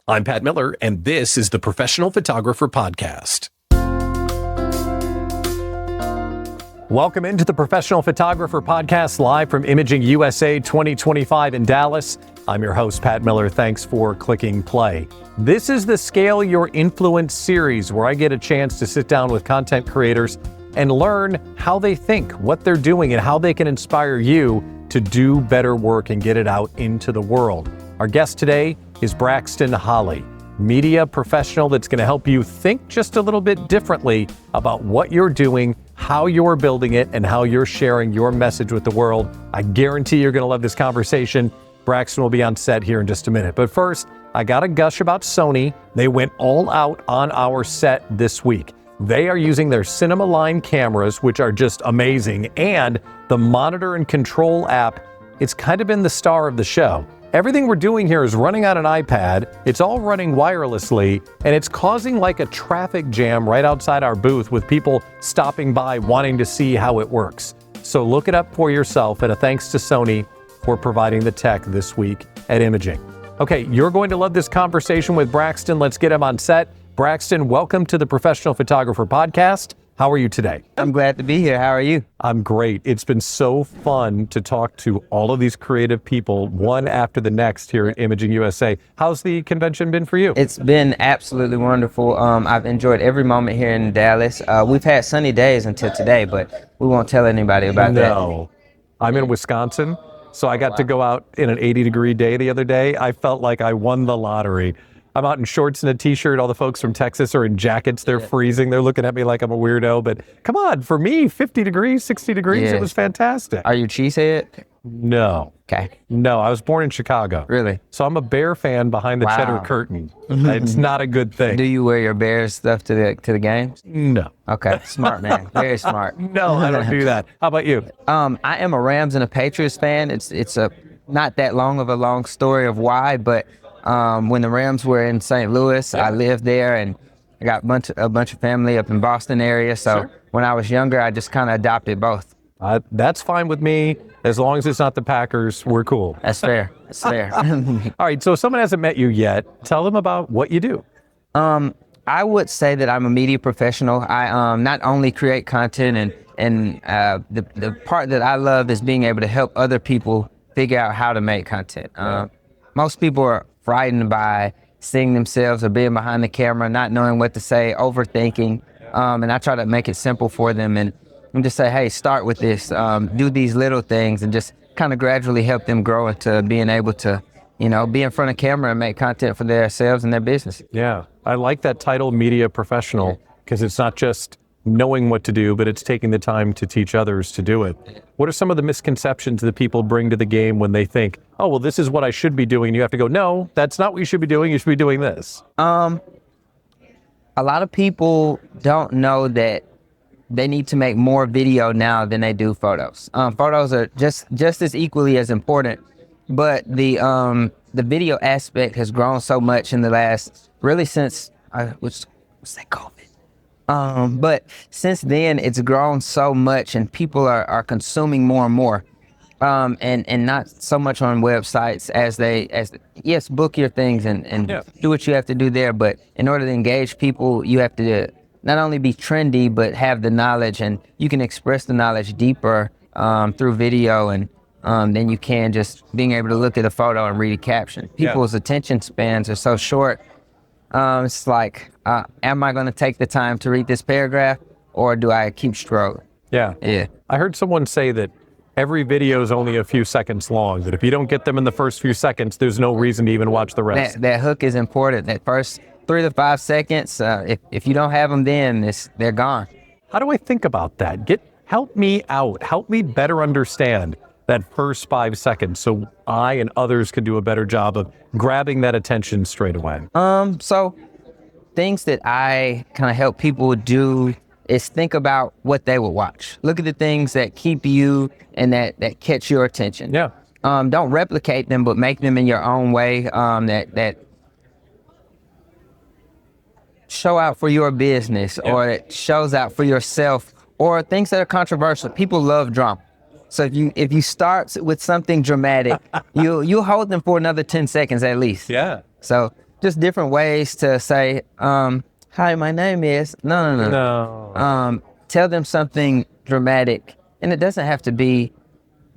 I'm Pat Miller, and this is the Professional Photographer Podcast. Welcome into the Professional Photographer Podcast, live from Imaging USA 2025 in Dallas. I'm your host, Pat Miller. Thanks for clicking play. This is the Scale Your Influence series, where I get a chance to sit down with content creators and learn how they think, what they're doing, and how they can inspire you to do better work and get it out into the world. Our guest today is Braxton Holley, media professional that's going to help you think just a little bit differently about what you're doing, how you're building it, and how you're sharing your message with the world. I guarantee you're going to love this conversation. Braxton will be on set here in just a minute. But first, I got to gush about Sony. They went all out on our set this week. They are using their Cinema Line cameras, which are just amazing, and the Monitor and Control app. It's kind of been the star of the show. Everything we're doing here is running on an iPad. It's all running wirelessly, and it's causing like a traffic jam right outside our booth with people stopping by wanting to see how it works. So look it up for yourself, and a thanks to Sony for providing the tech this week at Imaging. Okay, you're going to love this conversation with Braxton. Let's get him on set. Braxton, welcome to the Professional Photographer Podcast. How are you today? I'm glad to be here. How are you? I'm great. It's been so fun to talk to all of these creative people, one after the next here at Imaging USA. How's the convention been for you? It's been absolutely wonderful. I've enjoyed every moment here in Dallas. We've had sunny days until today, but we won't tell anybody about that. No. I'm in Wisconsin, so I got to go out in an 80-degree day the other day. I felt like I won the lottery. I'm out in shorts and a t-shirt. All the folks from Texas are in jackets. They're freezing. They're looking at me like I'm a weirdo. But come on, for me, 50 degrees, 60 degrees, It was fantastic. Are you a cheesehead? No. Okay. No, I was born in Chicago. Really? So I'm a Bear fan behind the cheddar curtain. It's not a good thing. Do you wear your Bears stuff to the games? No. Okay, smart man. Very smart. No, I don't do that. How about you? I am a Rams and a Patriots fan. It's a not that long story of why, but when the Rams were in St. Louis, I lived there, and I got a bunch of family up in Boston area. So when I was younger, I just kind of adopted both. That's fine with me. As long as it's not the Packers, we're cool. That's fair. That's fair. All right, so if someone hasn't met you yet, tell them about what you do. I would say that I'm a media professional. I not only create content, and the part that I love is being able to help other people figure out how to make content. Most people are frightened by seeing themselves or being behind the camera, not knowing what to say, overthinking. And I try to make it simple for them and just say, hey, start with this, do these little things, and just kind of gradually help them grow into being able to, be in front of camera and make content for themselves and their business. Yeah, I like that title, media professional, because it's not just knowing what to do, but it's taking the time to teach others to do it. What are some of the misconceptions that people bring to the game when they think, oh, well, this is what I should be doing? And you have to go, no, that's not what you should be doing. You should be doing this. A lot of people don't know that they need to make more video now than they do photos. Photos are just as equally as important, but the video aspect has grown so much in the last, really since, what's that, COVID? But since then, it's grown so much, and people are consuming more and more, and not so much on websites yes, book your things and do what you have to do there. But in order to engage people, you have to not only be trendy, but have the knowledge, and you can express the knowledge deeper through video, and than you can just being able to look at a photo and read a caption. People's attention spans are so short. It's like, am I going to take the time to read this paragraph, or do I keep scrolling? Yeah. I heard someone say that every video is only a few seconds long, that if you don't get them in the first few seconds, there's no reason to even watch the rest. That hook is important. That first 3 to 5 seconds, if you don't have them then, they're gone. How do I think about that? Help me out. Help me better understand that first 5 seconds so I and others can do a better job of grabbing that attention straight away. So things that I kind of help people do is think about what they would watch. Look at the things that keep you and that catch your attention. Yeah. Don't replicate them, but make them in your own way, that show out for your business, or it shows out for yourself, or things that are controversial. People love drama. So if you start with something dramatic, you'll hold them for another 10 seconds at least. Yeah. So just different ways to say, hi, my name is, no. Tell them something dramatic. And it doesn't have to be,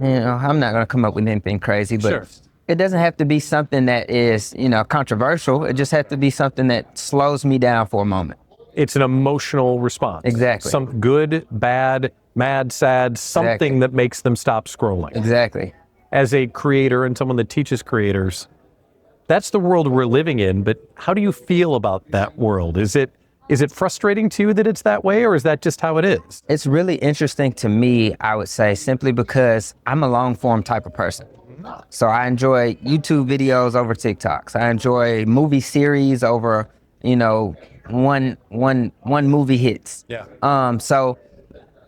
I'm not going to come up with anything crazy, but Sure. It doesn't have to be something that is, controversial. It just has to be something that slows me down for a moment. It's an emotional response. Exactly. Some good, bad, mad, sad, something that makes them stop scrolling. Exactly. As a creator and someone that teaches creators, that's the world we're living in, but how do you feel about that world? Is it frustrating to you that it's that way, or is that just how it is? It's really interesting to me, I would say, simply because I'm a long form type of person. So I enjoy YouTube videos over TikToks. I enjoy movie series over, one movie hits. Yeah. So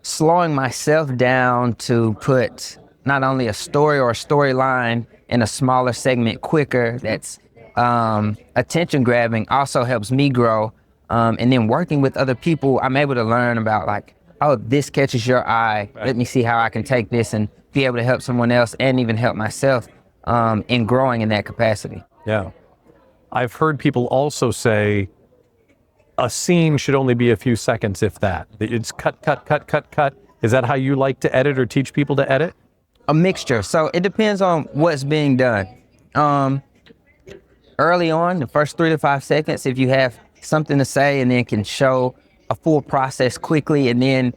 slowing myself down to put not only a story or a storyline in a smaller segment quicker, that's attention grabbing, also helps me grow. And then working with other people, I'm able to learn about like, oh, this catches your eye. Right. Let me see how I can take this and be able to help someone else and even help myself in growing in that capacity. Yeah. I've heard people also say a scene should only be a few seconds, if that. It's cut. Is that how you like to edit or teach people to edit? A mixture. So it depends on what's being done. Early on, the first 3 to 5 seconds, if you have something to say and then can show a full process quickly and then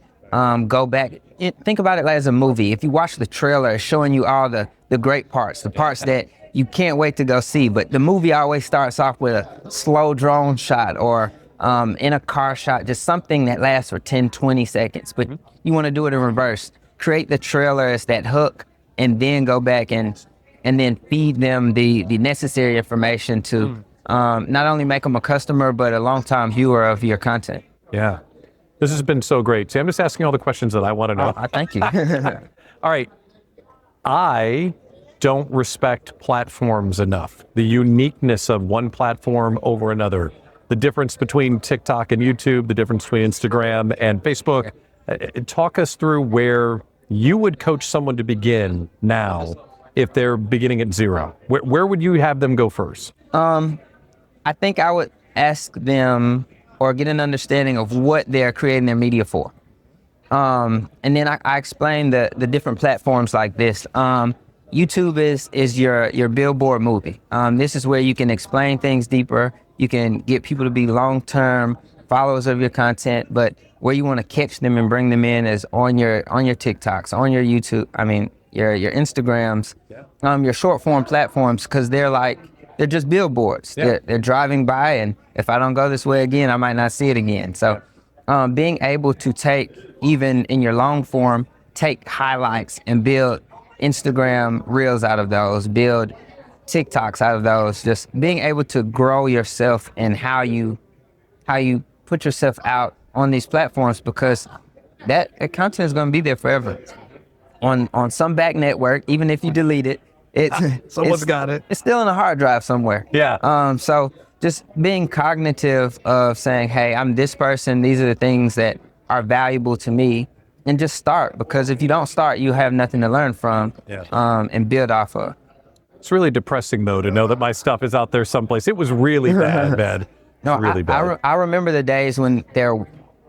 go back. Think about it as a movie. If you watch the trailer, it's showing you all the great parts, the parts that you can't wait to go see. But the movie always starts off with a slow drone shot or in a car shot, just something that lasts for 10, 20 seconds. But you want to do it in reverse. Create the trailer as that hook and then go back and then feed them the necessary information to not only make them a customer, but a long-time viewer of your content. Yeah. This has been so great. See, I'm just asking all the questions that I want to know. I thank you. All right. I don't respect platforms enough. The uniqueness of one platform over another. The difference between TikTok and YouTube, the difference between Instagram and Facebook. Talk us through where you would coach someone to begin now if they're beginning at zero. Where would you have them go first? I think I would ask them or get an understanding of what they're creating their media for. And then I explain the different platforms like this. YouTube is your billboard movie. This is where you can explain things deeper. You can get people to be long-term followers of your content, but where you want to catch them and bring them in is on your TikToks, on your YouTube, your Instagrams, your short form platforms, because they're just billboards. Yeah. They're driving by, and if I don't go this way again, I might not see it again. So being able to take, even in your long form, take highlights and build Instagram reels out of those, build TikToks out of those, just being able to grow yourself and how you put yourself out on these platforms, because that content is going to be there forever. On some back network, even if you delete it, Someone's got it. It's still in a hard drive somewhere. Yeah. So just being cognitive of saying, hey, I'm this person. These are the things that are valuable to me, and just start, because if you don't start, you have nothing to learn from and build off of. It's really depressing, though, to know that my stuff is out there someplace. It was really bad. No, really bad. I remember the days when there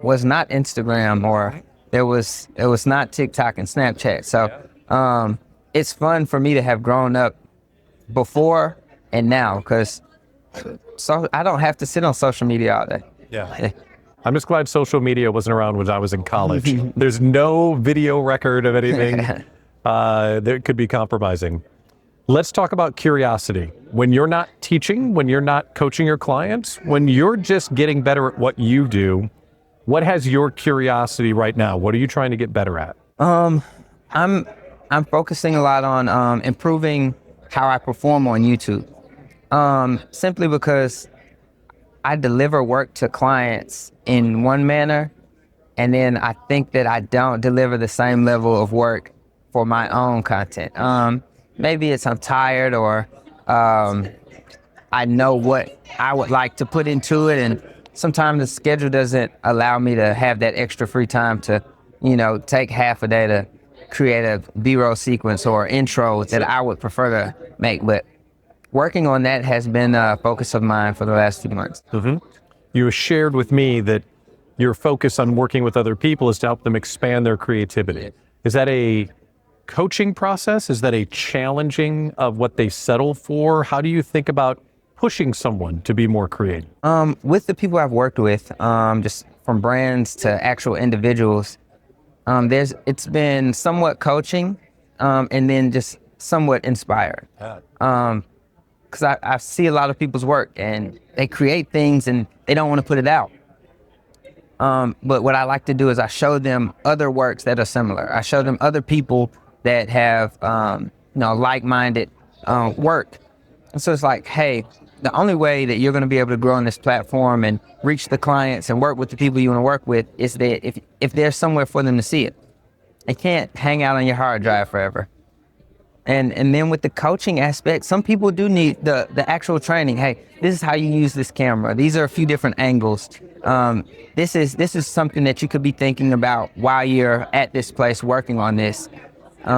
was not Instagram or there was not TikTok and Snapchat. So it's fun for me to have grown up before and now, because I don't have to sit on social media all day. Yeah. I'm just glad social media wasn't around when I was in college. There's no video record of anything that could be compromising. Let's talk about curiosity. When you're not teaching, when you're not coaching your clients, when you're just getting better at what you do, what has your curiosity right now? What are you trying to get better at? I'm focusing a lot on improving how I perform on YouTube. Simply because I deliver work to clients in one manner, and then I think that I don't deliver the same level of work for my own content. Maybe I'm tired, or I know what I would like to put into it, and sometimes the schedule doesn't allow me to have that extra free time to, take half a day to create a B-roll sequence or intro that I would prefer to make. But working on that has been a focus of mine for the last few months. You shared with me that your focus on working with other people is to help them expand their creativity. Is that a coaching process? Is that a challenging of what they settle for? How do you think about pushing someone to be more creative? With the people I've worked with, just from brands to actual individuals, it's been somewhat coaching, and then just somewhat inspired. Because I see a lot of people's work and they create things and they don't want to put it out. But what I like to do is I show them other works that are similar. I show them other people that have, like-minded work. And so it's like, hey, the only way that you're going to be able to grow on this platform and reach the clients and work with the people you want to work with is that if there's somewhere for them to see it. It can't hang out on your hard drive forever. And then with the coaching aspect, some people do need the actual training. Hey, this is how you use this camera. These are a few different angles. This is something that you could be thinking about while you're at this place working on this.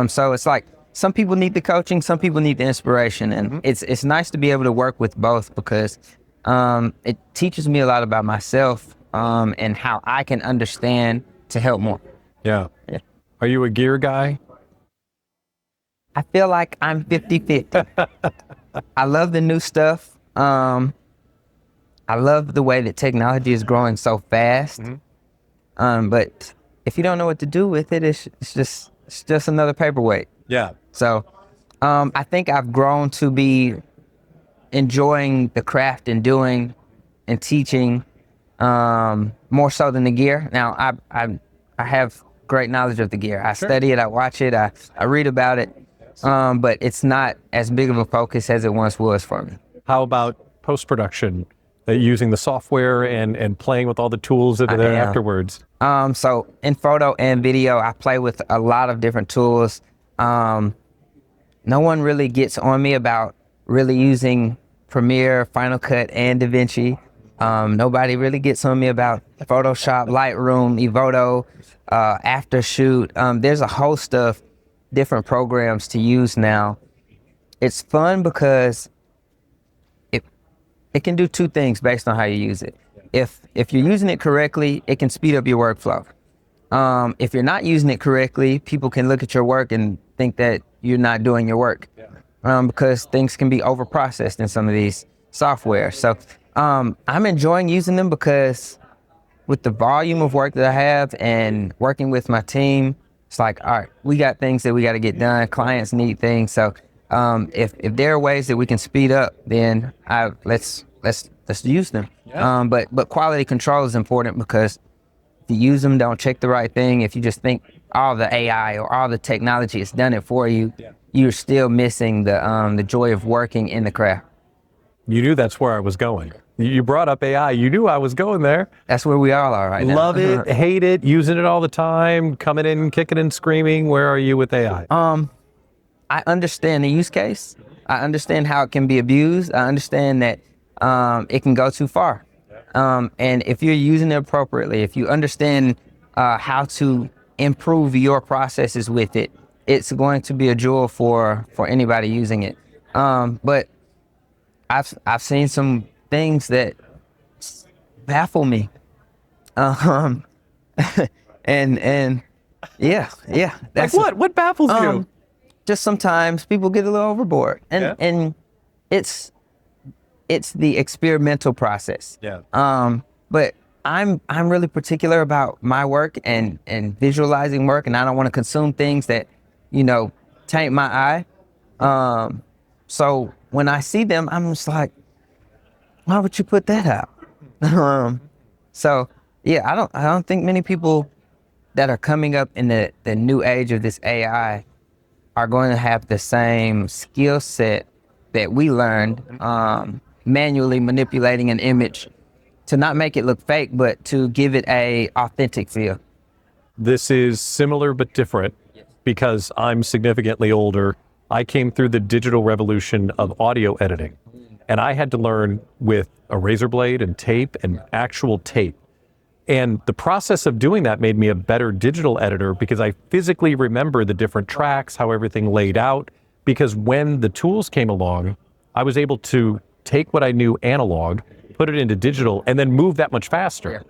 So it's like some people need the coaching, some people need the inspiration, and it's nice to be able to work with both because it teaches me a lot about myself and how I can understand to help more. Yeah. Are you a gear guy? I feel like I'm 50-50. I love the new stuff. I love the way that technology is growing so fast. But if you don't know what to do with it, it's just another paperweight. Yeah. So I think I've grown to be enjoying the craft and doing and teaching more so than the gear. Now I have great knowledge of the gear. I study it, I watch it, I read about it. But it's not as big of a focus as it once was for me. How about post-production, using the software and playing with all the tools that are there afterwards? So in photo and video, I play with a lot of different tools. No one really gets on me about really using Premiere, Final Cut, and DaVinci. Nobody really gets on me about Photoshop, Lightroom, Evoto, Aftershoot. There's a host of different programs to use now. It's fun because it can do two things based on how you use it. If you're using it correctly, it can speed up your workflow. If you're not using it correctly, people can look at your work and think that you're not doing your work because things can be over-processed in some of these software. So I'm enjoying using them because with the volume of work that I have and working with my team, it's like, all right, we got things that we got to get done. Clients need things. So if there are ways that we can speed up, then let's use them. Yeah. But quality control is important because if you use them, don't check the right thing. If you just think all the AI or all the technology has done it for you, you're still missing the joy of working in the craft. You knew that's where I was going. You brought up AI. You knew I was going there. That's where we all are right now. Love it, hate it, using it all the time, coming in, kicking and screaming. Where are you with AI? I understand the use case. I understand how it can be abused. I understand that it can go too far. And if you're using it appropriately, if you understand how to improve your processes with it, it's going to be a jewel for anybody using it. But I've seen some things that baffle me. And yeah. That's like what? What baffles you? Just sometimes people get a little overboard, and it's the experimental process. But I'm really particular about my work and visualizing work, and I don't want to consume things that taint my eye. So when I see them, I'm just like, why would you put that out? So yeah, I don't think many people that are coming up in the new age of this AI are going to have the same skill set that we learned manually manipulating an image to not make it look fake, but to give it a authentic feel. This is similar but different because I'm significantly older. I came through the digital revolution of audio editing, and I had to learn with a razor blade and tape and actual tape. And the process of doing that made me a better digital editor because I physically remember the different tracks, how everything laid out. Because when the tools came along, I was able to take what I knew analog, put it into digital, and then move that much faster. Yeah.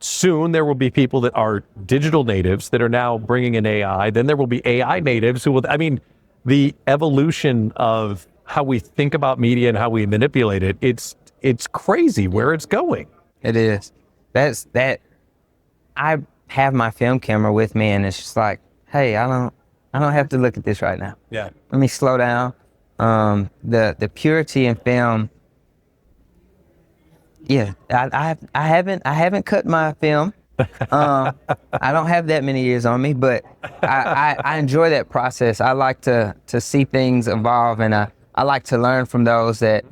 Soon there will be people that are digital natives that are now bringing in AI. Then there will be AI natives who will, I mean, the evolution of how we think about media and how we manipulate it, it's crazy where it's going. It is. That I have my film camera with me, and it's just like, hey, I don't have to look at this right now. Yeah. Let me slow down. The purity in film. Yeah, I haven't cut my film. I don't have that many years on me, but I enjoy that process. I like to see things evolve, and I like to learn from those that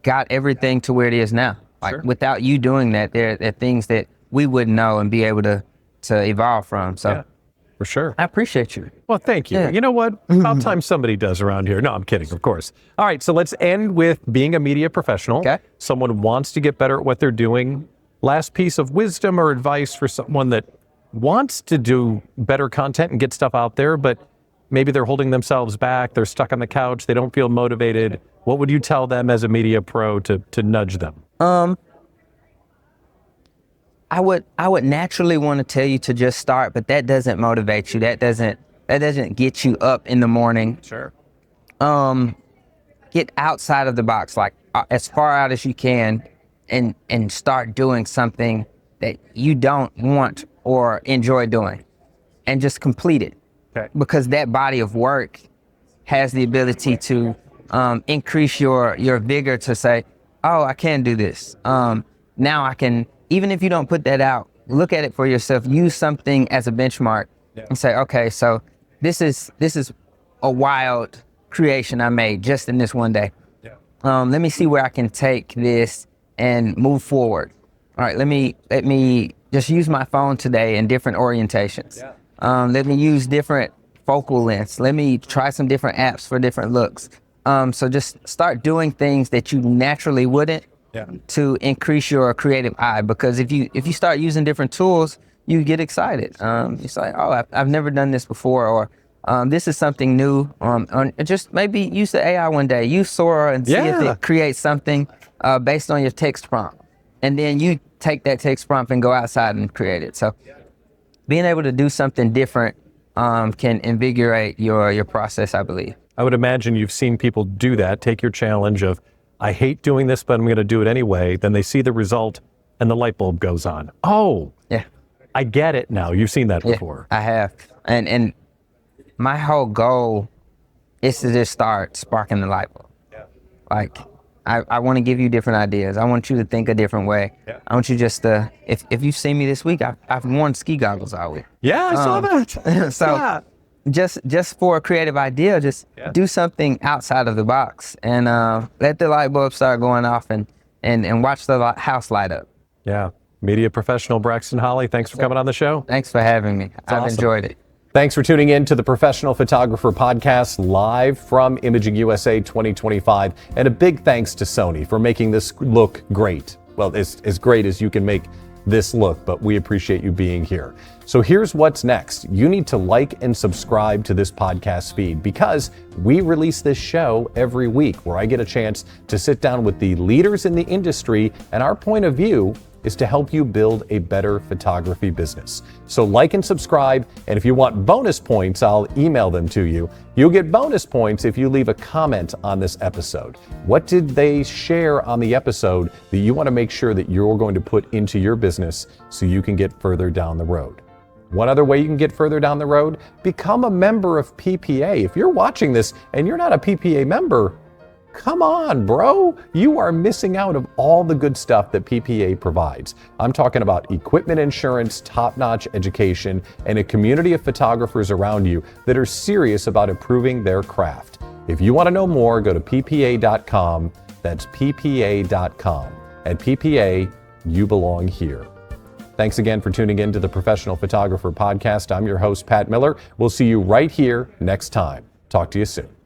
got everything to where it is now. Like, Sure. without you doing that, there are things that we wouldn't know and be able to evolve from. So Yeah, for sure. I appreciate you. Well, thank you. Yeah. You know what? About time somebody does around here. No, I'm kidding, of course. All right, so let's end with being a media professional. Okay. Someone wants to get better at what they're doing. Last piece of wisdom or advice for someone that wants to do better content and get stuff out there, but maybe they're holding themselves back, they're stuck on the couch, they don't feel motivated. What would you tell them as a media pro to nudge them? I would naturally want to tell you to just start, but that doesn't motivate you. That doesn't get you up in the morning. Sure. Get outside of the box, like as far out as you can, and start doing something that you don't want or enjoy doing, and just complete it. Okay. Because that body of work has the ability to increase your vigor to say, oh, I can do this. Now I can, even if you don't put that out, look at it for yourself, use something as a benchmark. Yeah. And say, okay, so this is a wild creation I made just in this one day. Yeah. Let me see where I can take this and move forward. All right, let me just use my phone today in different orientations. Yeah. Let me use different focal lengths. Let me try some different apps for different looks. So just start doing things that you naturally wouldn't, Yeah. to increase your creative eye. Because if you start using different tools, you get excited. It's like, oh, I've never done this before, or this is something new. Just maybe use the AI one day. Use Sora and see if Yeah. it creates something based on your text prompt. And then you take that text prompt and go outside and create it. So being able to do something different can invigorate your process, I believe. I would imagine you've seen people do that, take your challenge of, I hate doing this, but I'm going to do it anyway. Then they see the result and the light bulb goes on. Oh, Yeah. I get it now. You've seen that Yeah, before. I have. And my whole goal is to just start sparking the light bulb. Yeah. Like, I want to give you different ideas. I want you to think a different way. Yeah. I want you just to, if you've seen me this week, I've worn ski goggles all week. Yeah, I saw that. So Yeah. just for a creative idea, just Yeah. do something outside of the box, and let the light bulb start going off, and watch the house light up. Yeah. Media professional Braxton Holley, thanks for coming on the show. Thanks for having me. I've awesome. enjoyed it. Thanks for tuning in to the Professional Photographer Podcast live from Imaging USA 2025. And a big thanks to Sony for making this look great. Well, it's as great as you can make this look, but we appreciate you being here. So here's what's next. You need to like and subscribe to this podcast feed, because we release this show every week where I get a chance to sit down with the leaders in the industry, and our point of view is to help you build a better photography business. So like and subscribe, and if you want bonus points, I'll email them to you. You'll get bonus points if you leave a comment on this episode. What did they share on the episode that you want to make sure that you're going to put into your business so you can get further down the road? One other way you can get further down the road, become a member of PPA. If you're watching this and you're not a PPA member, come on, bro. You are missing out of all the good stuff that PPA provides. I'm talking about equipment insurance, top-notch education, and a community of photographers around you that are serious about improving their craft. If you want to know more, go to ppa.com. That's ppa.com. At PPA, you belong here. Thanks again for tuning in to the Professional Photographer Podcast. I'm your host, Pat Miller. We'll see you right here next time. Talk to you soon.